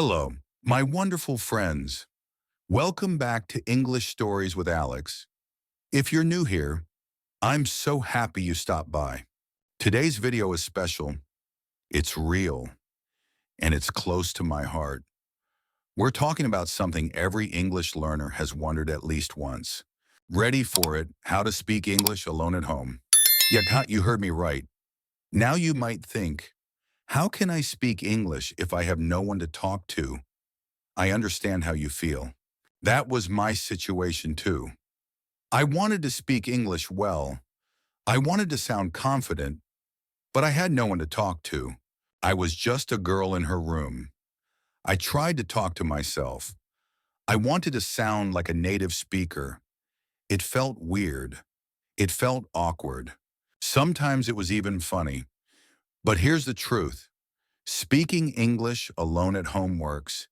Hello, my wonderful friends. Welcome back to English Stories with Alex. If you're new here, I'm so happy you stopped by. Today's video is special, it's real, and it's close to my heart. We're talking about something every English learner has wondered at least once. Ready for it, how to speak English alone at home. Yeah, you heard me right. Now you might think, how can I speak English if I have no one to talk to? I understand how you feel. That was my situation too. I wanted to speak English well. I wanted to sound confident, but I had no one to talk to. I was just a girl in her room. I tried to talk to myself. I wanted to sound like a native speaker. It felt weird. It felt awkward. Sometimes it was even funny. But here's the truth. Speaking English alone at home works.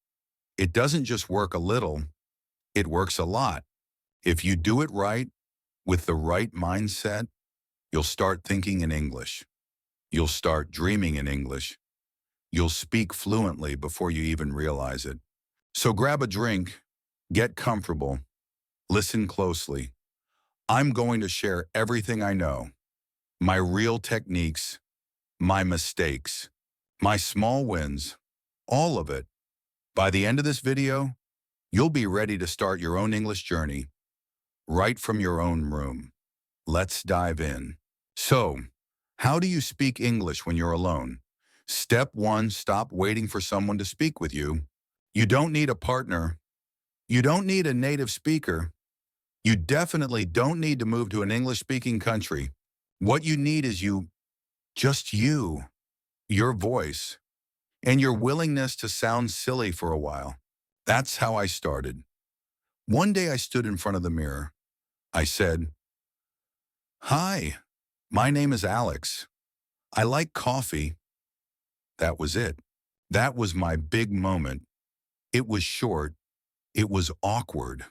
It doesn't just work a little, it works a lot. If you do it right, with the right mindset, you'll start thinking in English. You'll start dreaming in English. You'll speak fluently before you even realize it. So grab a drink, get comfortable, listen closely. I'm going to share everything I know, my real techniques, my mistakes, my small wins, all of it. By the end of this video, you'll be ready to start your own English journey right from your own room. Let's dive in. So, how do you speak English when you're alone? Step 1, stop waiting for someone to speak with you. You don't need a partner. You don't need a native speaker. You definitely don't need to move to an English-speaking country. What you need is just you, your voice, and your willingness to sound silly for a while. That's how I started. One day I stood in front of the mirror. I said, "Hi, my name is Alex. I like coffee." That was it. That was my big moment. It was short. It was awkward.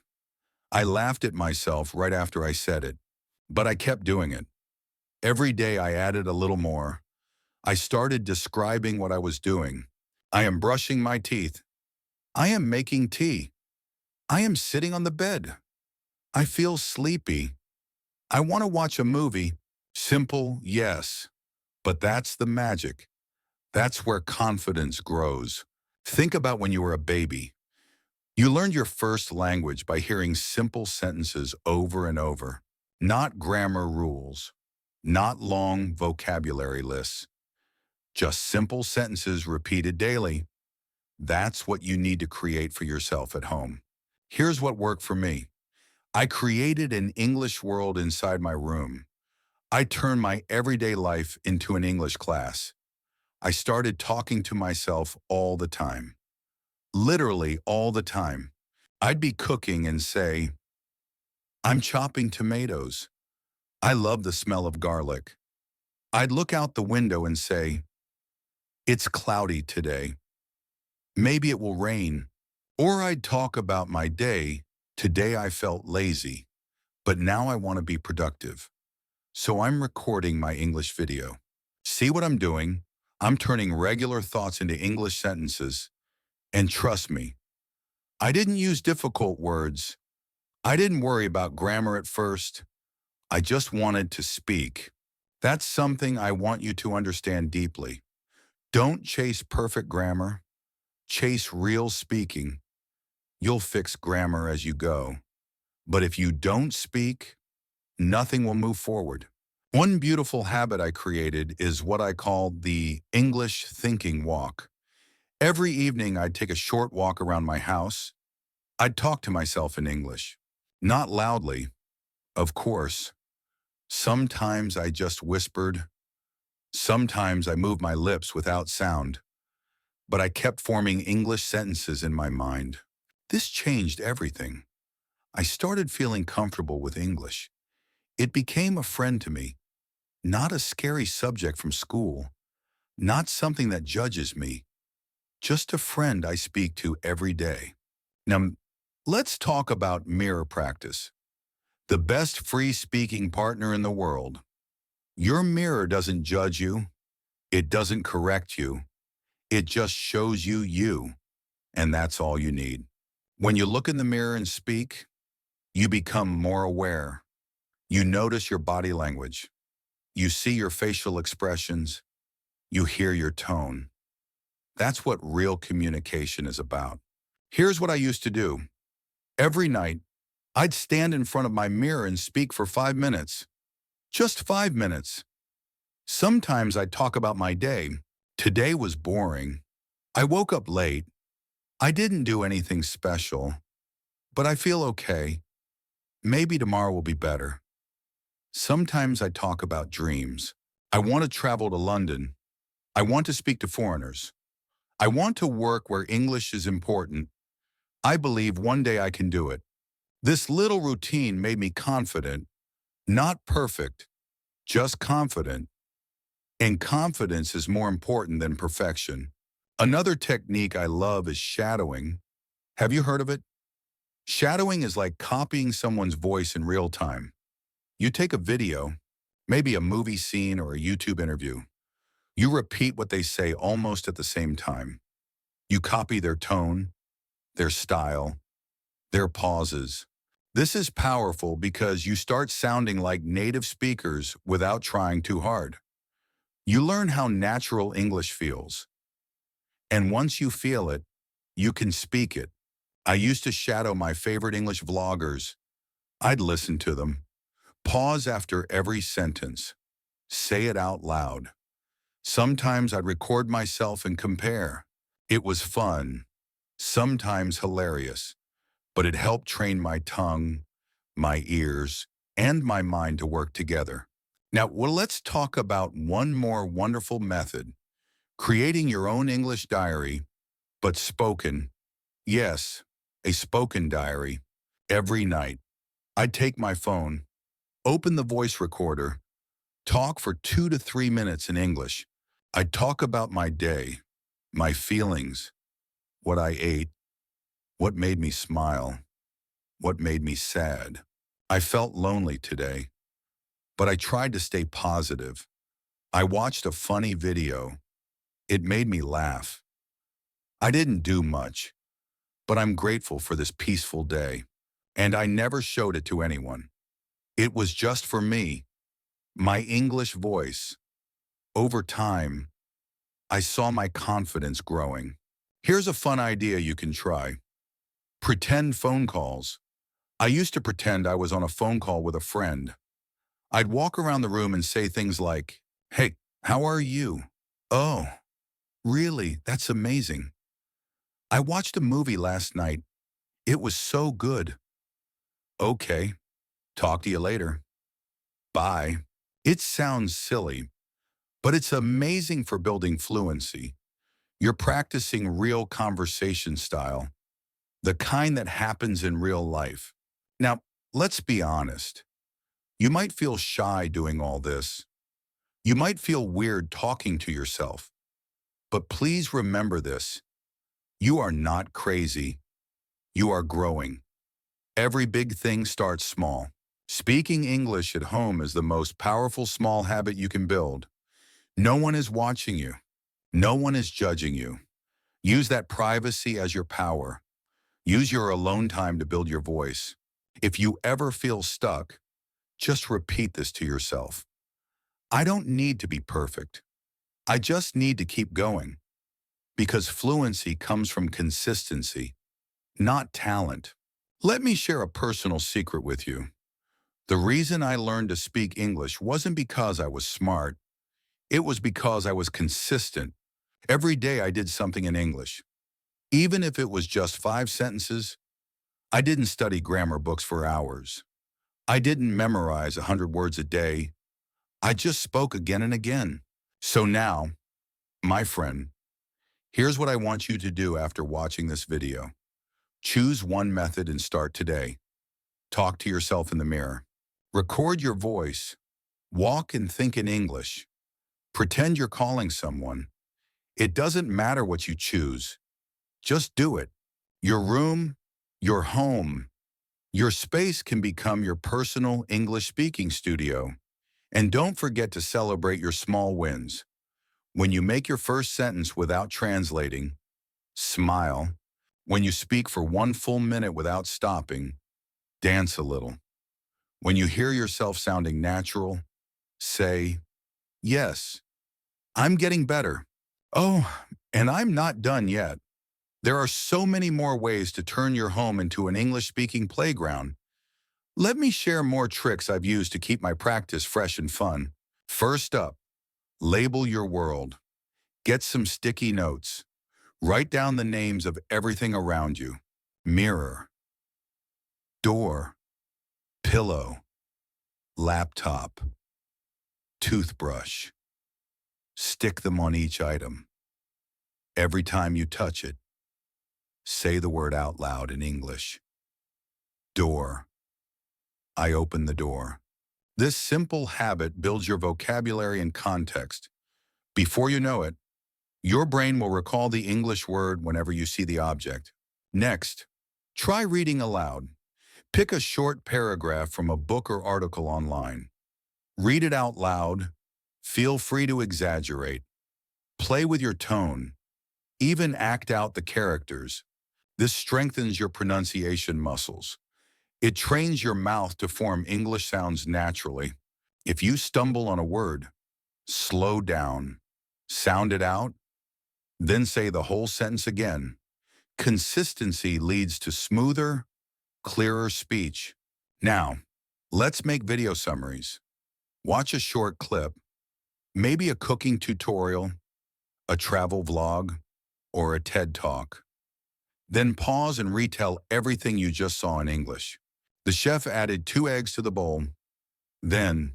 I laughed at myself right after I said it, but I kept doing it. Every day I added a little more. I started describing what I was doing. I am brushing my teeth. I am making tea. I am sitting on the bed. I feel sleepy. I want to watch a movie. Simple, yes. But that's the magic. That's where confidence grows. Think about when you were a baby. You learned your first language by hearing simple sentences over and over. Not grammar rules. Not long vocabulary lists. Just simple sentences repeated daily. That's what you need to create for yourself at home. Here's what worked for me. I created an English world inside my room. I turned my everyday life into an English class. I started talking to myself all the time. Literally all the time. I'd be cooking and say, "I'm chopping tomatoes. I love the smell of garlic." I'd look out the window and say, "It's cloudy today. Maybe it will rain." Or I'd talk about my day. "Today I felt lazy, but now I want to be productive. So I'm recording my English video." See what I'm doing? I'm turning regular thoughts into English sentences. And trust me, I didn't use difficult words. I didn't worry about grammar at first. I just wanted to speak. That's something I want you to understand deeply. Don't chase perfect grammar. Chase real speaking. You'll fix grammar as you go. But if you don't speak, nothing will move forward. One beautiful habit I created is what I call the English thinking walk. Every evening I'd take a short walk around my house. I'd talk to myself in English. Not loudly, of course. Sometimes I just whispered. Sometimes I moved my lips without sound. But I kept forming English sentences in my mind. This changed everything. I started feeling comfortable with English. It became a friend to me, not a scary subject from school, not something that judges me, just a friend I speak to every day. Now, let's talk about mirror practice. The best free speaking partner in the world. Your mirror doesn't judge you. It doesn't correct you. It just shows you you. and that's all you need. When you look in the mirror and speak, you become more aware. You notice your body language. You see your facial expressions. You hear your tone. That's what real communication is about. Here's what I used to do. Every night, I'd stand in front of my mirror and speak for 5 minutes. Just 5 minutes. Sometimes I'd talk about my day. Today was boring. I woke up late. I didn't do anything special, but I feel okay. Maybe tomorrow will be better. Sometimes I talk about dreams. I want to travel to London. I want to speak to foreigners. I want to work where English is important. I believe one day I can do it. This little routine made me confident, not perfect, just confident. And confidence is more important than perfection. Another technique I love is shadowing. Have you heard of it? Shadowing is like copying someone's voice in real time. You take a video, maybe a movie scene or a YouTube interview. You repeat what they say almost at the same time. You copy their tone, their style, their pauses. This is powerful because you start sounding like native speakers without trying too hard. You learn how natural English feels. And once you feel it, you can speak it. I used to shadow my favorite English vloggers. I'd listen to them. Pause after every sentence. Say it out loud. Sometimes I'd record myself and compare. It was fun, sometimes hilarious, but it helped train my tongue, my ears, and my mind to work together. Now, let's talk about one more wonderful method, creating your own English diary, but spoken. Yes, a spoken diary. Every night, I'd take my phone, open the voice recorder, talk for 2 to 3 minutes in English. I'd talk about my day, my feelings, what I ate, what made me smile, what made me sad. I felt lonely today, but I tried to stay positive. I watched a funny video. It made me laugh. I didn't do much, but I'm grateful for this peaceful day. And I never showed it to anyone. It was just for me, my English voice. Over time, I saw my confidence growing. Here's a fun idea you can try. Pretend phone calls. I used to pretend I was on a phone call with a friend. I'd walk around the room and say things like, "Hey, how are you? Oh, really? That's amazing. I watched a movie last night. It was so good. Okay, talk to you later. Bye." It sounds silly, but it's amazing for building fluency. You're practicing real conversation style, the kind that happens in real life. Now, let's be honest. You might feel shy doing all this. You might feel weird talking to yourself. But please remember this. You are not crazy. You are growing. Every big thing starts small. Speaking English at home is the most powerful small habit you can build. No one is watching you. No one is judging you. Use that privacy as your power. Use your alone time to build your voice. If you ever feel stuck, just repeat this to yourself. I don't need to be perfect. I just need to keep going. Because fluency comes from consistency, not talent. Let me share a personal secret with you. The reason I learned to speak English wasn't because I was smart. It was because I was consistent. Every day I did something in English. Even if it was just 5 sentences, I didn't study grammar books for hours. I didn't memorize 100 words a day. I just spoke again and again. So now, my friend, here's what I want you to do after watching this video. Choose one method and start today. Talk to yourself in the mirror. Record your voice. Walk and think in English. Pretend you're calling someone. It doesn't matter what you choose. Just do it. Your room, your home, your space can become your personal English speaking studio. And don't forget to celebrate your small wins. When you make your first sentence without translating, smile. When you speak for 1 full minute without stopping, dance a little. When you hear yourself sounding natural, say, yes, I'm getting better. Oh, and I'm not done yet. There are so many more ways to turn your home into an English-speaking playground. Let me share more tricks I've used to keep my practice fresh and fun. First up, label your world. Get some sticky notes. Write down the names of everything around you. Mirror, door, pillow, laptop, toothbrush. Stick them on each item. Every time you touch it, say the word out loud in English. Door. I open the door. This simple habit builds your vocabulary and context. Before you know it, your brain will recall the English word whenever you see the object. Next, try reading aloud. Pick a short paragraph from a book or article online. Read it out loud. Feel free to exaggerate. Play with your tone. Even act out the characters. This strengthens your pronunciation muscles. It trains your mouth to form English sounds naturally. If you stumble on a word, slow down, sound it out, then say the whole sentence again. Consistency leads to smoother, clearer speech. Now, let's make video summaries. Watch a short clip, maybe a cooking tutorial, a travel vlog, or a TED Talk. Then pause and retell everything you just saw in English. The chef added 2 eggs to the bowl. Then,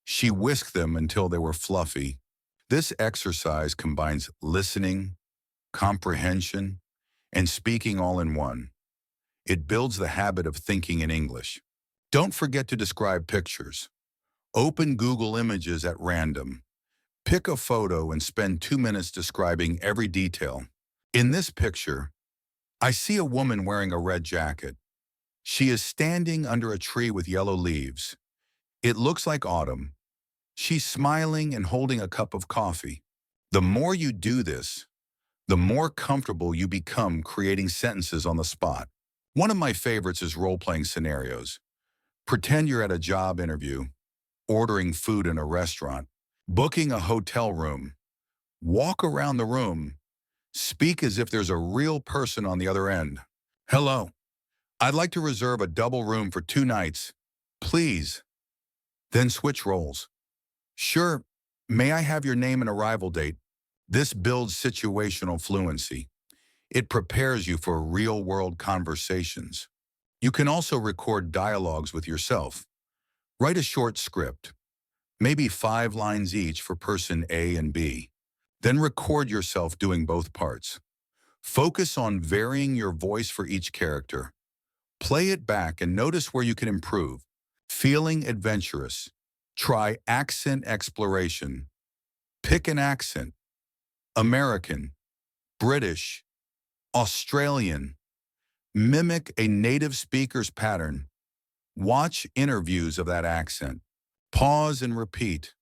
she whisked them until they were fluffy. This exercise combines listening, comprehension, and speaking all in one. It builds the habit of thinking in English. Don't forget to describe pictures. Open Google Images at random. Pick a photo and spend 2 minutes describing every detail. In this picture, I see a woman wearing a red jacket. She is standing under a tree with yellow leaves. It looks like autumn. She's smiling and holding a cup of coffee. The more you do this, the more comfortable you become creating sentences on the spot. One of my favorites is role-playing scenarios. Pretend you're at a job interview, ordering food in a restaurant, booking a hotel room. Walk around the room. Speak as if there's a real person on the other end. Hello, I'd like to reserve a double room for 2 nights. Please. Then switch roles. Sure, may I have your name and arrival date? This builds situational fluency. It prepares you for real-world conversations. You can also record dialogues with yourself. Write a short script, maybe 5 lines each for person A and B. Then record yourself doing both parts. Focus on varying your voice for each character. Play it back and notice where you can improve. Feeling adventurous. Try accent exploration. Pick an accent. American, British, Australian. Mimic a native speaker's pattern. Watch interviews of that accent. Pause and repeat.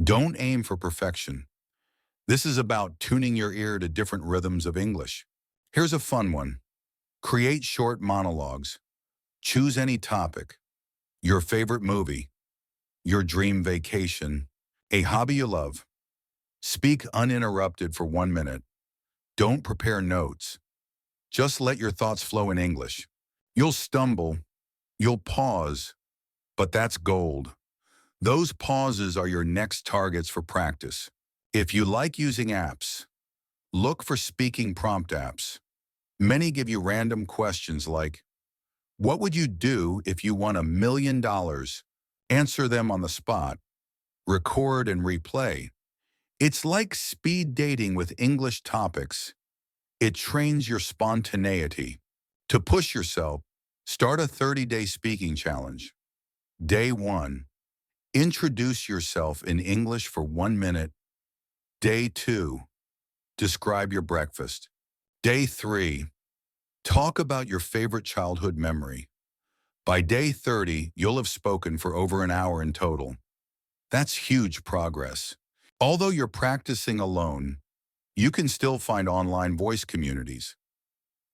Don't aim for perfection. This is about tuning your ear to different rhythms of English. Here's a fun one. Create short monologues. Choose any topic. Your favorite movie. Your dream vacation. A hobby you love. Speak uninterrupted for 1 minute. Don't prepare notes. Just let your thoughts flow in English. You'll stumble. You'll pause. But that's gold. Those pauses are your next targets for practice. If you like using apps, look for speaking prompt apps. Many give you random questions like, what would you do if you won $1 million? Answer them on the spot. Record and replay. It's like speed dating with English topics. It trains your spontaneity. To push yourself, start a 30-day speaking challenge. Day 1. Introduce yourself in English for 1 minute. Day 2. Describe your breakfast. Day 3. Talk about your favorite childhood memory. By day 30, you'll have spoken for over an hour in total. That's huge progress. Although you're practicing alone, you can still find online voice communities.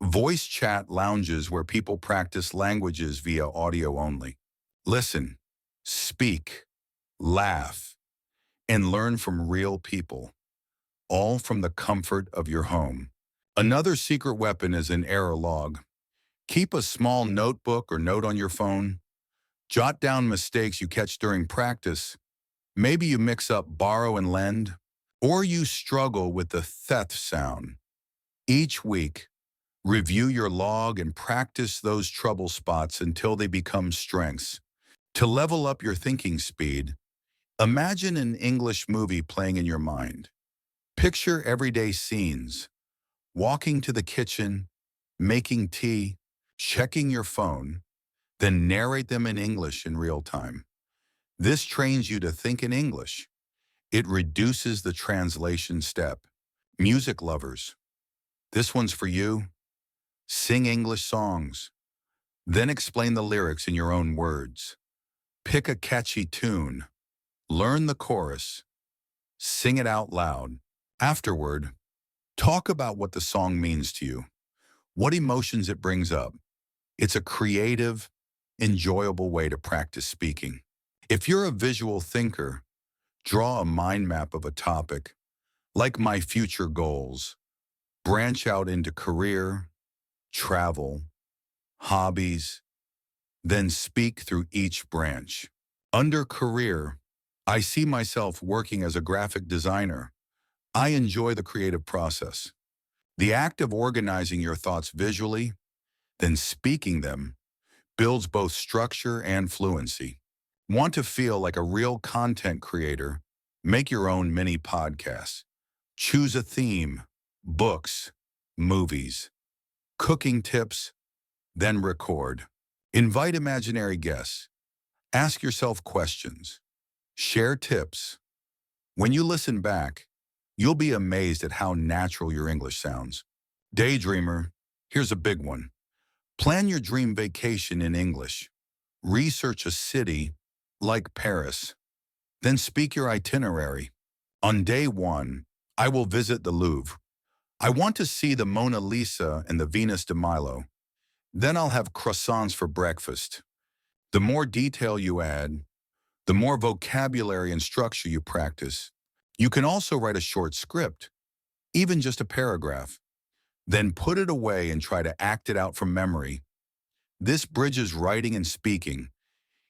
Voice chat lounges where people practice languages via audio only. Listen, speak, laugh, and learn from real people, all from the comfort of your home. Another secret weapon is an error log. Keep a small notebook or note on your phone. Jot down mistakes you catch during practice. Maybe you mix up borrow and lend, or you struggle with the th sound. Each week, review your log and practice those trouble spots until they become strengths. To level up your thinking speed, imagine an English movie playing in your mind. Picture everyday scenes, walking to the kitchen, making tea, checking your phone, then narrate them in English in real time. This trains you to think in English. It reduces the translation step. Music lovers, this one's for you. Sing English songs, then explain the lyrics in your own words. Pick a catchy tune, learn the chorus, sing it out loud. Afterward, talk about what the song means to you, what emotions it brings up. It's a creative, enjoyable way to practice speaking. If you're a visual thinker, draw a mind map of a topic, like my future goals. Branch out into career, travel, hobbies, then speak through each branch. Under career, I see myself working as a graphic designer. I enjoy the creative process. The act of organizing your thoughts visually, then speaking them, builds both structure and fluency. Want to feel like a real content creator? Make your own mini podcasts. Choose a theme, books, movies, cooking tips, then record. Invite imaginary guests. Ask yourself questions. Share tips. When you listen back, you'll be amazed at how natural your English sounds. Daydreamer, here's a big one. Plan your dream vacation in English. Research a city like Paris. Then speak your itinerary. On day 1, I will visit the Louvre. I want to see the Mona Lisa and the Venus de Milo. Then I'll have croissants for breakfast. The more detail you add, the more vocabulary and structure you practice. You can also write a short script, even just a paragraph. Then put it away and try to act it out from memory. This bridges writing and speaking.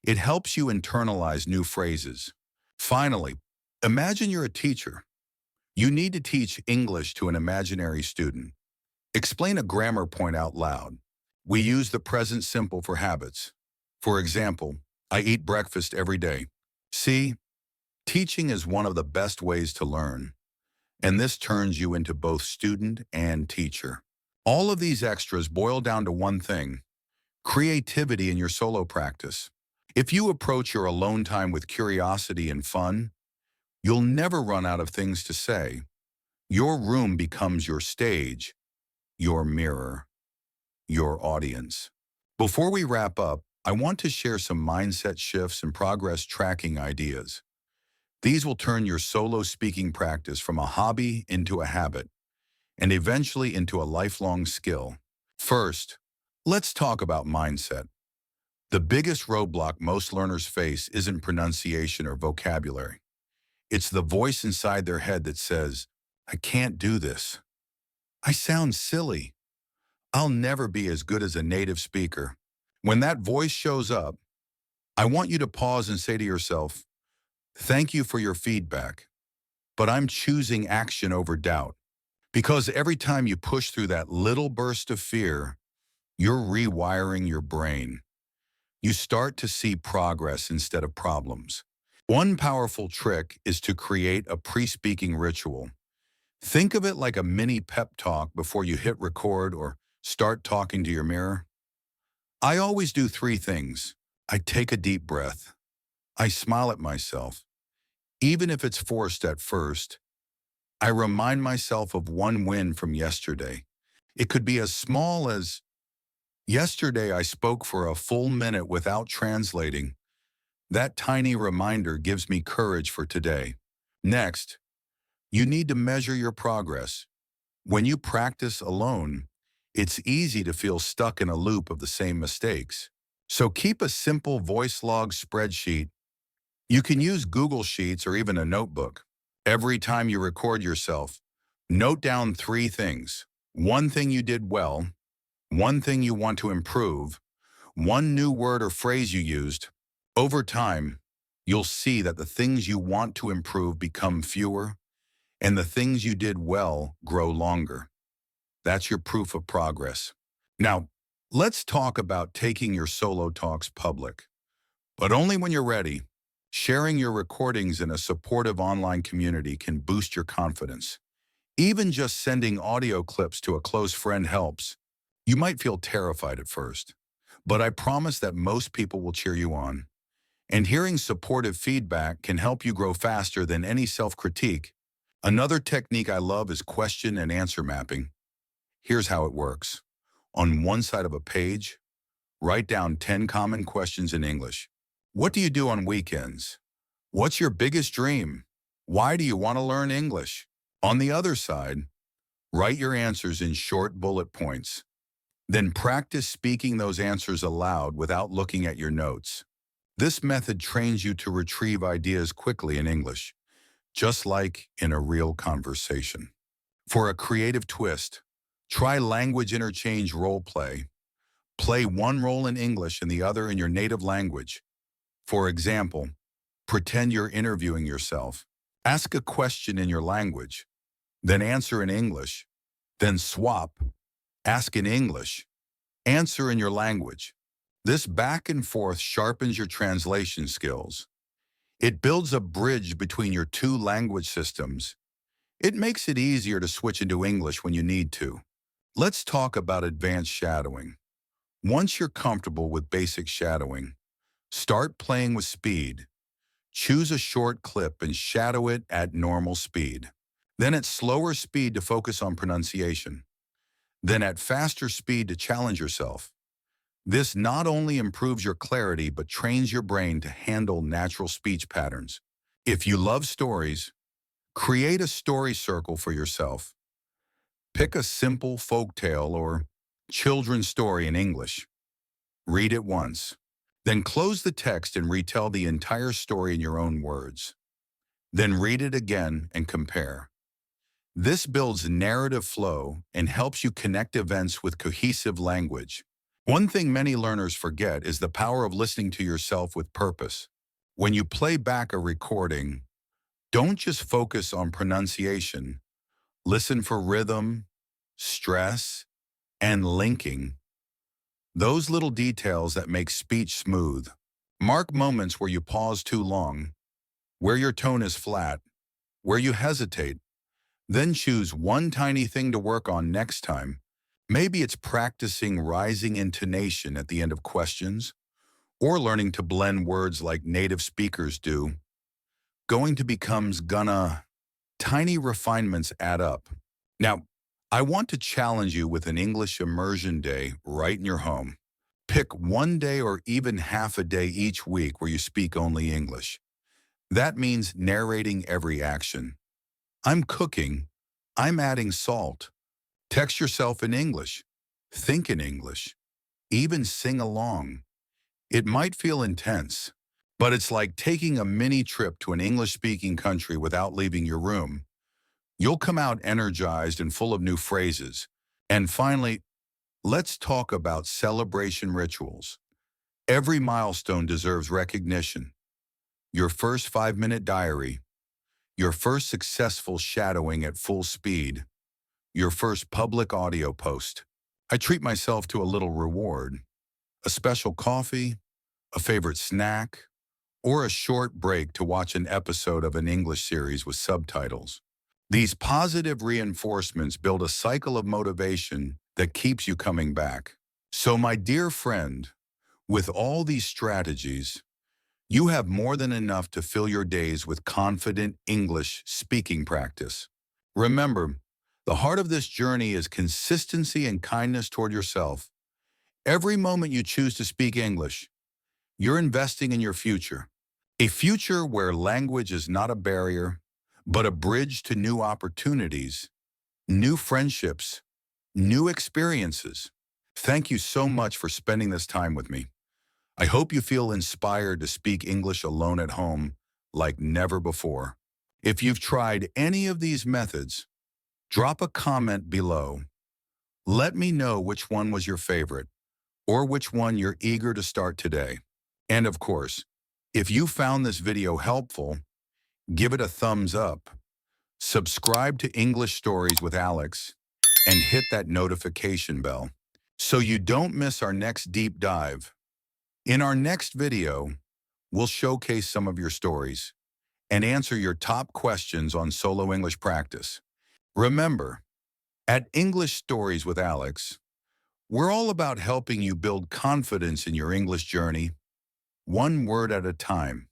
It helps you internalize new phrases. Finally, imagine you're a teacher. You need to teach English to an imaginary student. Explain a grammar point out loud. We use the present simple for habits. For example, I eat breakfast every day. See, teaching is one of the best ways to learn, and this turns you into both student and teacher. All of these extras boil down to one thing: creativity in your solo practice. If you approach your alone time with curiosity and fun, you'll never run out of things to say. Your room becomes your stage, your mirror, your audience. Before we wrap up, I want to share some mindset shifts and progress tracking ideas. These will turn your solo speaking practice from a hobby into a habit, and eventually into a lifelong skill. First, let's talk about mindset. The biggest roadblock most learners face isn't pronunciation or vocabulary. It's the voice inside their head that says, "I can't do this. I sound silly. I'll never be as good as a native speaker." When that voice shows up, I want you to pause and say to yourself, "Thank you for your feedback, but I'm choosing action over doubt." Because every time you push through that little burst of fear, you're rewiring your brain. You start to see progress instead of problems. One powerful trick is to create a pre-speaking ritual. Think of it like a mini pep talk before you hit record or start talking to your mirror. I always do 3 things. I take a deep breath. I smile at myself. Even if it's forced at first, I remind myself of one win from yesterday. It could be as small as, yesterday I spoke for a full minute without translating. That tiny reminder gives me courage for today. Next, you need to measure your progress. When you practice alone, it's easy to feel stuck in a loop of the same mistakes. So keep a simple voice log spreadsheet. You can use Google Sheets or even a notebook. Every time you record yourself, note down three things. One thing you did well, one thing you want to improve, one new word or phrase you used. Over time, you'll see that the things you want to improve become fewer and the things you did well grow longer. That's your proof of progress. Now, let's talk about taking your solo talks public, but only when you're ready. Sharing your recordings in a supportive online community can boost your confidence. Even just sending audio clips to a close friend helps. You might feel terrified at first, but I promise that most people will cheer you on. And hearing supportive feedback can help you grow faster than any self-critique. Another technique I love is question and answer mapping. Here's how it works. On one side of a page, write down 10 common questions in English. What do you do on weekends? What's your biggest dream? Why do you want to learn English? On the other side, write your answers in short bullet points. Then practice speaking those answers aloud without looking at your notes. This method trains you to retrieve ideas quickly in English, just like in a real conversation. For a creative twist, try language interchange role play. Play one role in English and the other in your native language. For example, pretend you're interviewing yourself. Ask a question in your language, then answer in English, then swap, ask in English, answer in your language. This back and forth sharpens your translation skills. It builds a bridge between your two language systems. It makes it easier to switch into English when you need to. Let's talk about advanced shadowing. Once you're comfortable with basic shadowing, start playing with speed. Choose a short clip and shadow it at normal speed. Then at slower speed to focus on pronunciation. Then at faster speed to challenge yourself. This not only improves your clarity but trains your brain to handle natural speech patterns. If you love stories, create a story circle for yourself. Pick a simple folktale or children's story in English. Read it once. Then close the text and retell the entire story in your own words. Then read it again and compare. This builds narrative flow and helps you connect events with cohesive language. One thing many learners forget is the power of listening to yourself with purpose. When you play back a recording, don't just focus on pronunciation. Listen for rhythm, stress, and linking. Those little details that make speech smooth. Mark moments where you pause too long, where your tone is flat, where you hesitate. Then choose one tiny thing to work on next time. Maybe it's practicing rising intonation at the end of questions, or learning to blend words like native speakers do. Going to becomes gonna. Tiny refinements add up. Now, I want to challenge you with an English immersion day right in your home. Pick one day or even half a day each week where you speak only English. That means narrating every action. I'm cooking. I'm adding salt. Text yourself in English. Think in English. Even sing along. It might feel intense, but it's like taking a mini trip to an English-speaking country without leaving your room. You'll come out energized and full of new phrases. And finally, let's talk about celebration rituals. Every milestone deserves recognition. Your first 5-minute diary, your first successful shadowing at full speed, your first public audio post. I treat myself to a little reward, a special coffee, a favorite snack, or a short break to watch an episode of an English series with subtitles. These positive reinforcements build a cycle of motivation that keeps you coming back. So, my dear friend, with all these strategies, you have more than enough to fill your days with confident English speaking practice. Remember, the heart of this journey is consistency and kindness toward yourself. Every moment you choose to speak English, you're investing in your future. A future where language is not a barrier, but a bridge to new opportunities, new friendships, new experiences. Thank you so much for spending this time with me. I hope you feel inspired to speak English alone at home like never before. If you've tried any of these methods, drop a comment below. Let me know which one was your favorite or which one you're eager to start today. And of course, if you found this video helpful, give it a thumbs up, subscribe to English Stories with Alex, and hit that notification bell so you don't miss our next deep dive. In our next video, we'll showcase some of your stories and answer your top questions on solo English practice. Remember, at English Stories with Alex, we're all about helping you build confidence in your English journey, one word at a time.